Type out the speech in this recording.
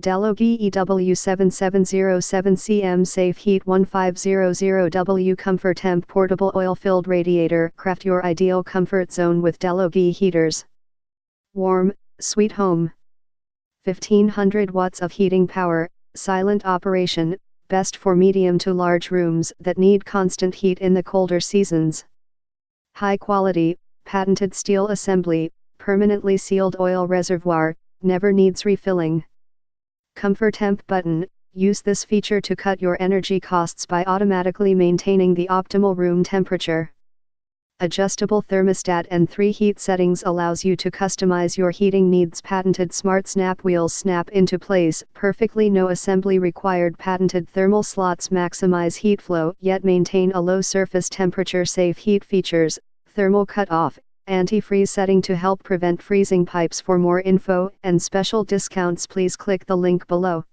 DeLonghi EW7707CM Safe Heat 1500W ComforTemp Portable Oil-Filled Radiator. Craft your ideal comfort zone with DeLonghi heaters. Warm, sweet home. 1500 watts of heating power, silent operation, best for medium to large rooms that need constant heat in the colder seasons. High quality, patented steel assembly, permanently sealed oil reservoir, never needs refilling. ComforTemp Button Use this feature to cut your energy costs by automatically maintaining the optimal room temperature. Adjustable thermostat and 3 heat settings allows you to customize your heating needs. Patented smart snap wheels snap into place perfectly, no assembly required. Patented thermal slots maximize heat flow yet maintain a low surface temperature. Safe heat features, thermal cutoff, anti-freeze setting to help prevent freezing pipes. For more info and special discounts, please click the link below.